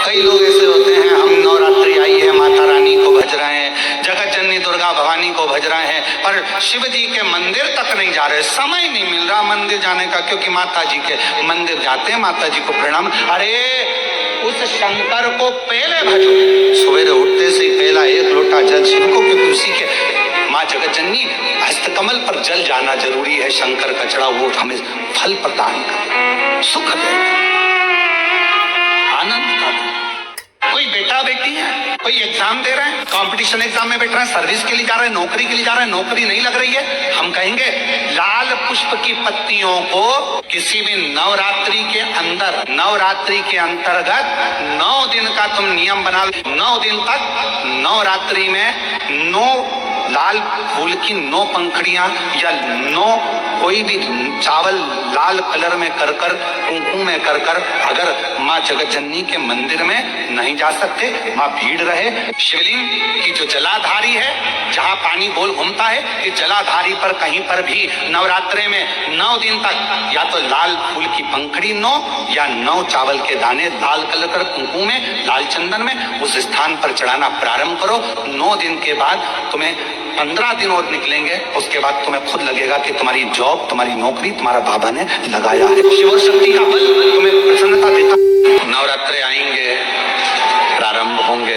कई लोग ऐसे होते हैं, हम नवरात्रि आई है, माता रानी को भज रहे हैं, जगत जननी दुर्गा भवानी को भज रहे हैं, पर शिव जी के मंदिर तक नहीं जा रहे, समय नहीं मिल रहा मंदिर जाने का, क्योंकि माता जी के मंदिर जाते हैं, माता जी को प्रणाम। अरे उस शंकर को पहले भजो, सवेरे उठते से पहला एक लोटा जल शिव को, क्योंकि उसी के माँ जगत जननी हस्तकमल पर जल जाना जरूरी है। शंकर का चढ़ा वो हमें फल प्रदान करे, सुख दे, आनंद का दे। कोई बेटा बेटी है, कोई एग्जाम दे रहे हैं, कंपटीशन एग्जाम में बैठ रहे हैं, सर्विस के लिए जा रहे हैं, नौकरी के लिए जा रहे हैं, नौकरी नहीं लग रही है, हम कहेंगे लाल पुष्प की पत्तियों को किसी भी नवरात्रि के अंदर, नवरात्रि के अंतर्गत 9 दिन का तुम नियम बना लो। 9 दिन तक नवरात्रि में 9 लाल फूल की 9 पंखड़ियां या 9 कोई भी चावल लाल कलर में कर कर, कुंकुम में कर कर, अगर माँ जगत जननी के मंदिर में नहीं जा सकते, वहां भीड़ रहे, शिवलिंग की जो जलाधारी है, जहाँ पानी गोल घूमता है, कि जलाधारी पर कहीं पर भी नवरात्रे में 9 दिन तक या तो लाल फूल की पंखड़ी 9 या 9 चावल के दाने लाल कलर कर कुंकुम में, लाल चंदन में उस स्थान पर चढ़ाना प्रारंभ करो। 9 दिन के बाद तुम्हें 15 दिन और निकलेंगे, उसके बाद तुम्हें खुद लगेगा कि तुम्हारी जॉब, तुम्हारी नौकरी तुम्हारा बाबा ने लगाया है। शिव शक्ति का बल तुम्हें प्रसन्नता देता। नवरात्रे आएंगे, प्रारंभ होंगे,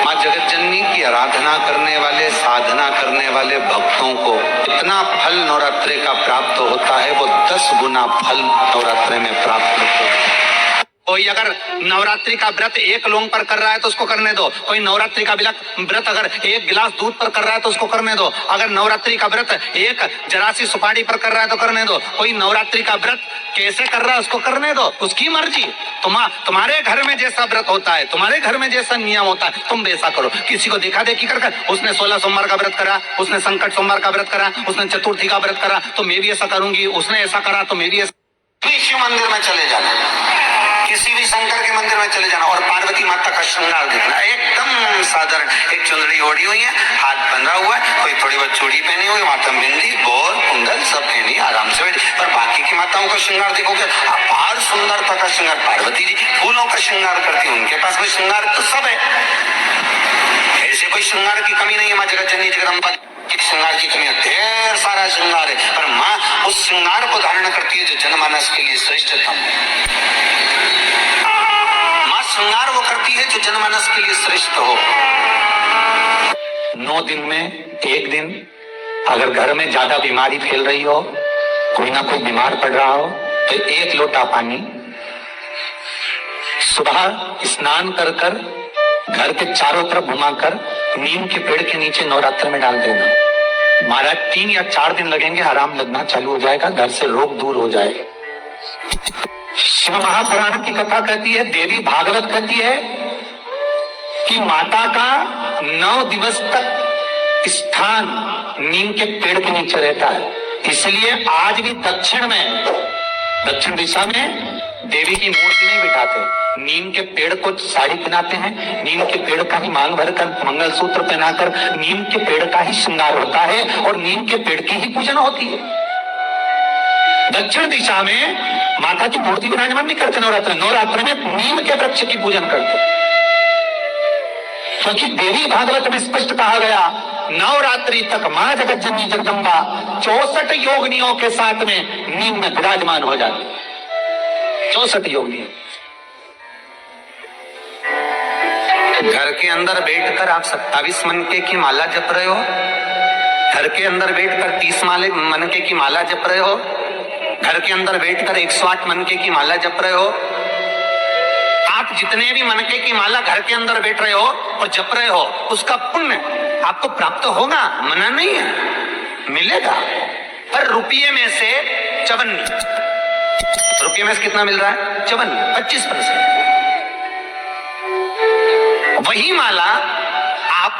माँ जगत जननी की आराधना करने वाले, साधना करने वाले भक्तों को इतना फल नवरात्रे का प्राप्त होता है, वो 10 गुना फल नवरात्रे में प्राप्त होता है। कोई अगर नवरात्रि का व्रत 1 लौंग पर कर रहा है तो उसको करने दो, कोई नवरात्रि का व्रत अगर 1 गिलास दूध पर कर रहा है तो उसको करने दो, अगर नवरात्रि का व्रत 1 जरासी सुपारी पर कर रहा है तो करने दो, कोई नवरात्रि का व्रत कैसे कर रहा है उसको करने दो, उसकी मर्जी। तुम्हारे घर में जैसा व्रत होता है, तुम्हारे घर में जैसा नियम होता है, तुम वैसा करो। किसी को देखा देखी कर उसने 16 सोमवार का व्रत करा, उसने संकट सोमवार का व्रत करा, उसने चतुर्थी का व्रत करा, तो मैं भी ऐसा करूंगी, उसने ऐसा करा तो मैं भी ऐसा। शिव मंदिर में चले जाना, किसी भी शंकर के मंदिर में चले जाना और पार्वती माता का श्रृंगार देखना, एकदम साधारण, एक चुंदड़ी ओढ़ी हुई है, हाथ बंधा हुआ है, कोई थोड़ी बहुत चूड़ी पहनी हुई, माथा में बिंदी, बोर, कुंडल सब पहनी, आराम से बैठी। पर बाकी की माताओं का श्रृंगार देखोगे, अपार सुंदरता का श्रृंगार। पार्वती जी फूलों का श्रृंगार करती है, उनके पास में श्रृंगार तो सब है, ऐसे कोई श्रृंगार की कमी नहीं है। माँ जगत जननी जगदम्बा श्रृंगार की कमी, ढेर सारा श्रृंगार है, पर माँ उस श्रृंगार को धारण करती है जो जनमानस के लिए श्रेष्ठतम है। माँ श्रृंगार वो करती है जो जनमानस के लिए श्रेष्ठ हो। 9 दिन में 1 दिन अगर घर में ज्यादा बीमारी फैल रही हो, कोई ना कोई बीमार पड़ रहा हो, तो 1 लोटा पानी सुबह स्नान कर कर घर के चारों तरफ घुमाकर नीम के पेड़ के नीचे नवरात्र में डाल देना। महाराज 3 या 4 दिन लगेंगे, आराम लगना चालू हो जाएगा, घर से रोग दूर हो जाएगा। शिव महापुराण की कथा कहती है, देवी भागवत कहती है कि माता का 9 दिवस तक स्थान नीम के पेड़ के नीचे रहता है। इसलिए आज भी दक्षिण दिशा में देवी की मूर्ति नहीं बिठाते, नीम के पेड़ को साड़ी पहनाते हैं, नीम के पेड़ का ही मांग भरकर मंगलसूत्र पहनाकर नीम के पेड़ का ही श्रृंगार होता है और नीम के पेड़ की ही पूजन होती है। दक्षिण दिशा में माता की मूर्ति विराजमान नहीं करते नवरात्र में नीम के वृक्ष की पूजन करते, क्योंकि देवी भागवत में स्पष्ट कहा गया, नवरात्रि तक मां जगत जननी जगदम्बा 64 योगिनियों के साथ में नीम में विराजमान हो जाती। 64 योगिनी। घर के अंदर बैठकर आप 27 मनके की माला जप रहे हो, घर के अंदर बैठकर 30 मनके की माला जप रहे हो, घर के अंदर बैठकर 108 मनके की माला जप रहे हो। आप जितने भी मनके की माला घर के अंदर बैठ रहे हो और जप रहे हो, उसका पुण्य आपको प्राप्त होगा, मना नहीं है, मिलेगा। पर रुपये में से 54, रुपये में से कितना मिल रहा है? 54, 25%। वही माला आप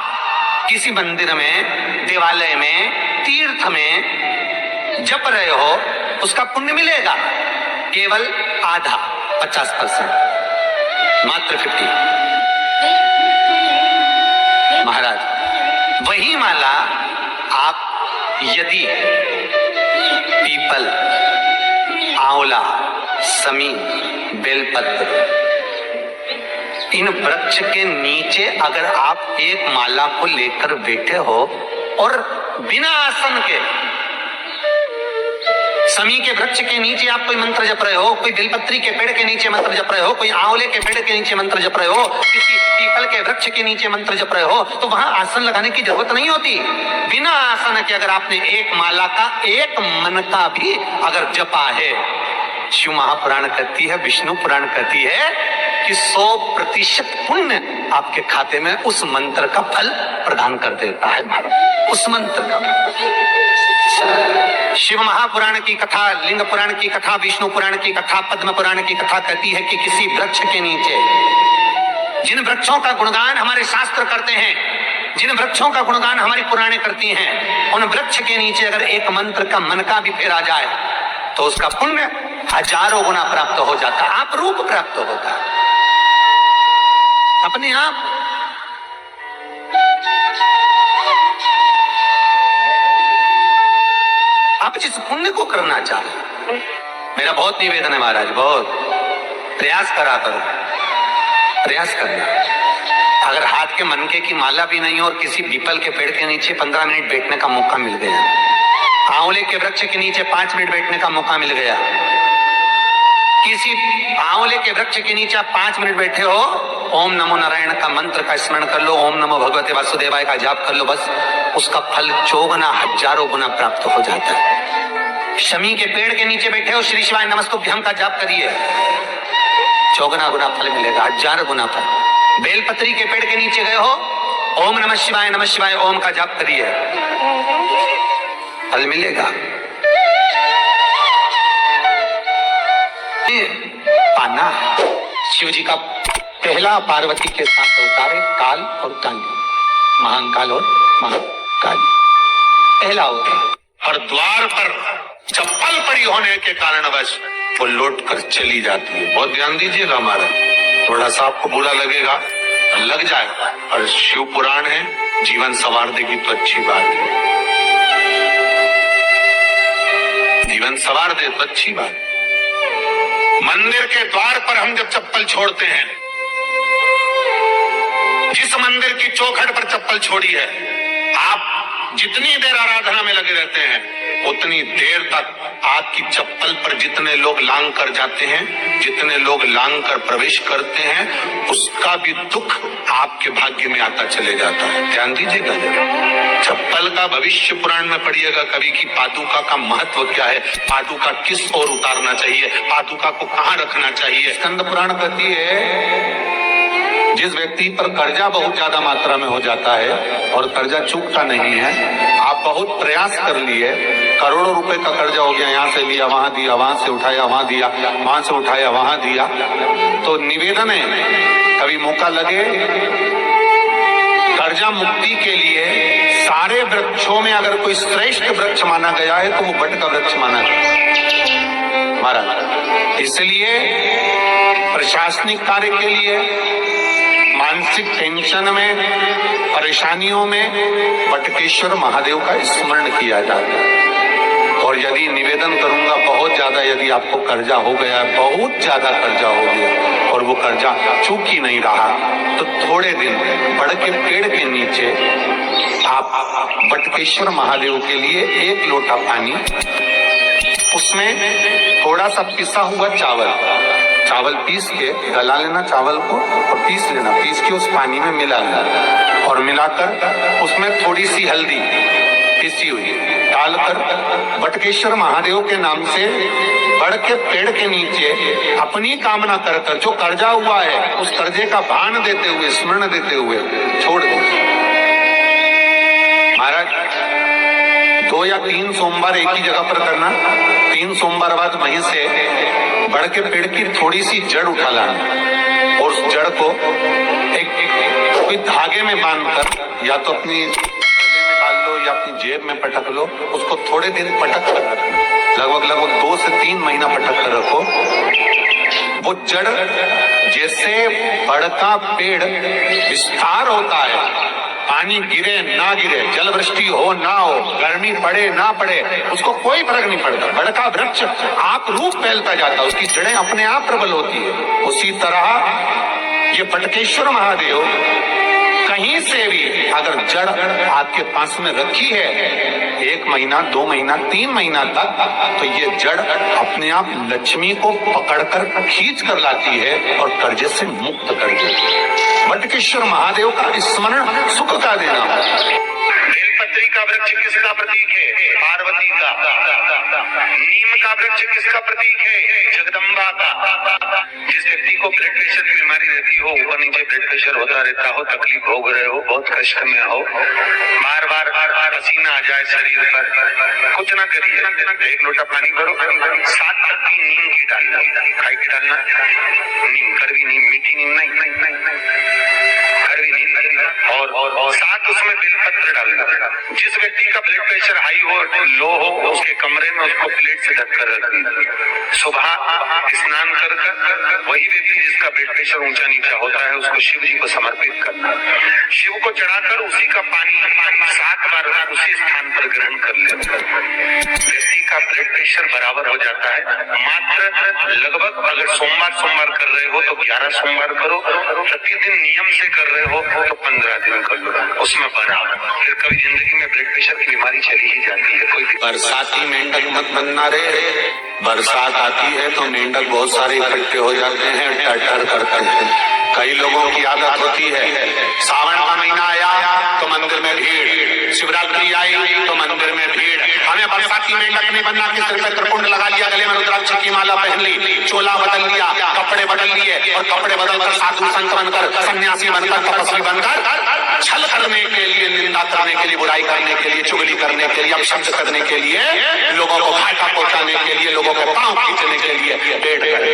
किसी मंदिर में, देवालय में, तीर्थ में जप रहे हो, उसका पुण्य मिलेगा केवल आधा, 50%, मात्र 50। महाराज वही माला आप यदि पीपल, आंवला, समी, बेलपत्र, इन वृक्ष के नीचे अगर आप एक माला को लेकर बैठे हो और बिना आसन के, समी के वृक्ष के नीचे आप कोई मंत्र जप रहे हो, कोई बेलपत्री के पेड़ के नीचे मंत्र जप रहे हो, कोई आंवले के पेड़ के नीचे मंत्र जप रहे हो, किसी पीपल के वृक्ष के नीचे मंत्र जप रहे हो, तो वहां आसन लगाने की जरूरत नहीं होती। बिना आसन के अगर आपने एक माला का एक मन का भी अगर जपा है, शिव महापुराण कहती है, विष्णु पुराण कहती है कि 100% पुण्य आपके खाते में उस मंत्र का फल प्रदान कर देता है महाराज। उस मंत्र का शिव महापुराण की कथा, लिंग पुराण की कथा, विष्णु पुराण की कथा, पद्म पुराण की कथा कहती है कि किसी वृक्ष के नीचे, जिन वृक्षों का गुणगान हमारे शास्त्र करते हैं, जिन वृक्षों का गुणगान हमारी पुराणे करती हैं, उन वृक्ष के नीचे अगर एक मंत्र का मन का भी फेरा जाए तो उसका पुण्य हजारों गुना प्राप्त हो जाता है, आप रूप प्राप्त होता है अपने आप। आप जिस पुण्य को करना चाहते, मेरा बहुत निवेदन है महाराज, बहुत प्रयास करा करो, प्रयास करना। अगर हाथ के मनके की माला भी नहीं हो और किसी पीपल के पेड़ के नीचे 15 मिनट बैठने का मौका मिल गया, आंवले के वृक्ष के नीचे 5 मिनट बैठने का मौका मिल गया, किसी आंवले के वृक्ष के नीचे आप 5 मिनट बैठे हो, ओम नमो नारायण का मंत्र का स्मरण कर लो, ओम नमो भगवते वासुदेवाय का जाप कर लो, बस उसका फल 4 गुना हजारों गुना प्राप्त हो जाता है। शमी के पेड़ के नीचे बैठे हो, श्री शिवाय नमस्तुभ्यं का जाप करिए, 4 गुना फल मिलेगा, 1000 गुना फल। बेलपत्री के पेड़ के नीचे गए हो, ओम नमः शिवाय ओम का जाप करिए, फल मिलेगा। पाना शिव जी का पहला पार्वती के साथ अवतार है, काल और काली, महाकाल और महाकाली, पहला अवतार। और द्वार पर चप्पल पड़ी होने के कारणवश वो लौट कर चली जाती है। बहुत ध्यान दीजिएगा हमारा, थोड़ा सा आपको बुरा लगेगा, लग जाएगा, और शिव पुराण है, जीवन संवार देगी तो अच्छी बात है, जीवन संवार दे तो अच्छी बात। मंदिर के द्वार पर हम जब चप्पल छोड़ते हैं, जिस मंदिर की चौखट पर चप्पल छोड़ी है, आप जितनी देर आराधना में लगे रहते हैं उतनी देर तक आपकी चप्पल पर जितने लोग लांग कर जाते हैं, जितने लोग लांग कर प्रवेश करते हैं, उसका भी दुख आपके भाग्य में आता चले जाता है। ध्यान दीजिएगा जरा, चप्पल का भविष्य पुराण में पढ़िएगा कभी कि पादुका का महत्व क्या है, पादुका किस ओर उतारना चाहिए, पादुका को कहाँ रखना चाहिए। स्कंद पुराण कहती है जिस व्यक्ति पर कर्जा बहुत ज्यादा मात्रा में हो जाता है और कर्जा चूकता नहीं है, आप बहुत प्रयास कर लिए, करोड़ों रुपए का कर्जा हो गया, यहाँ से लिया वहां दिया, वहां से उठाया वहां दिया, वहां से उठाया वहां दिया, तो निवेदन है कभी मौका लगे कर्जा मुक्ति के लिए सारे वृक्षों में अगर कोई श्रेष्ठ वृक्ष माना गया है तो वो बट का वृक्ष माना गया महाराज। इसलिए प्रशासनिक कार्य के लिए, मानसिक टेंशन में, परेशानियों में बटकेश्वर महादेव का स्मरण किया जाता है। और यदि निवेदन करूंगा बहुत ज्यादा, यदि आपको कर्जा हो गया, बहुत ज्यादा कर्जा हो गया और वो कर्जा चूक ही नहीं रहा, तो थोड़े दिन बड़ के पेड़ के नीचे आप बटकेश्वर महादेव के लिए 1 लोटा पानी, उसमें थोड़ा सा पिसा हुआ चावल पीस के गला लेना चावल को और पीस लेना, पीस के उस पानी में मिला लेना और मिलाकर उसमें थोड़ी सी हल्दी पिसी हुई डालकर बटकेश्वर महादेव के नाम से बड़ के पेड़ के नीचे अपनी कामना कर कर जो कर्जा हुआ है उस कर्जे का भान देते हुए, स्मरण देते हुए छोड़ दो महाराज। 2 या 3 सोमवार एक ही जगह पर करना, 3 सोमवार बाद वहीं से बड़ के पेड़ की थोड़ी सी जड़ उठा लाना और उस जड़ को एक कोई धागे में बांधकर या तो अपनी गले में डाल लो या अपनी जेब में पटक लो, उसको थोड़े दिन पटक कर रखना, लगभग 2 से 3 महीना पटक कर रखो। वो जड़ जैसे बड़ का पेड़ विस्तार होता है, पानी गिरे ना गिरे, जल वृष्टि हो ना हो, गर्मी पड़े ना पड़े, उसको कोई फर्क नहीं पड़ता, बड़ का वृक्ष आप रूप फैलता जाता है, उसकी जड़ें अपने आप प्रबल होती है। उसी तरह ये बटकेश्वर महादेव कहीं से भी अगर जड़ आपके पास में रखी है 1 महीना 2 महीना 3 महीना तक, तो ये जड़ अपने आप लक्ष्मी को पकड़कर खींच कर लाती है और कर्जे से मुक्त कर देती है। बटकेश्वर महादेव का स्मरण सुख का देना। बेलपत्री का वृक्ष किसका प्रतीक है? पार्वती का। नीम का वृक्ष किसका प्रतीक है? जगदम्बा का। जिस व्यक्ति को ब्लड प्रेशर की बीमारी रहती हो, ऊपर नीचे ब्लड प्रेशर होता रहता हो, तकलीफ भोग रहे हो, बहुत कष्ट में हो, बार बार पसीना आ जाए शरीर पर, कुछ ना करिए, 1 लोटा पानी भरो, 7 पत्ती नीम की डालना, खाई की डालना, नीम, कड़वी नीम, मीठी नीम नहीं, कड़वी नीम, और साथ उसमें बेलपत्र डालना। जिस व्यक्ति का ब्लड प्रेशर हाई हो, लो हो, उसके कमरे में उसको प्लेट से ढककर रखना। सुबह स्नान कर वही व्यक्ति जिसका ब्लड प्रेशर ऊंचा नीचा होता है, उसको शिव जी को समर्पित करना। शिव को चढ़ाकर उसी का पानी 7 बार उसी स्थान पर ग्रहण कर लेना। व्यक्ति का ब्लड प्रेशर बराबर हो जाता है। मात्र लगभग अगर सोमवार कर रहे हो तो 11 सोमवार करो, प्रतिदिन नियम से कर रहे हो तो 15 दिन कर लो, उसमें बराबर। फिर कभी जिंदगी में ब्लड प्रेशर की बीमारी चली ही जाती है। कोई बरसाती मेंढक मत बनना रे। बरसात आती है तो मेंढक बहुत सारे इकट्ठे हो जाते हैं, टटर करते हैं। कई लोगों की आदत होती है, सावन का महीना आया तो मंदिर में भीड़, शिवरात्रि आई तो मंदिर में भीड़। हमें बरसाती मेंढक नहीं बनना कि सिर पे त्रिपुंड लगा लिया, गले में रुद्राक्ष की माला पहन ली, चोला बदल लिया, कपड़े बदल लिए और कपड़े बदलकर साधु संत बनकर, सन्यासी बनकर, तपस्वी बनकर छल करने के लिए, निंदा करने के लिए, बुराई करने के लिए, चुगली करने के लिए, अपशब्द करने के लिए, लोगों को घाटा पहुंचाने के लिए, लोगों के पांव खींचने के लिए पेट कर,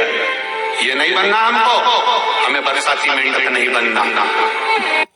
ये नहीं बनना हमको। हमें बरसाती मेंढक नहीं बनना।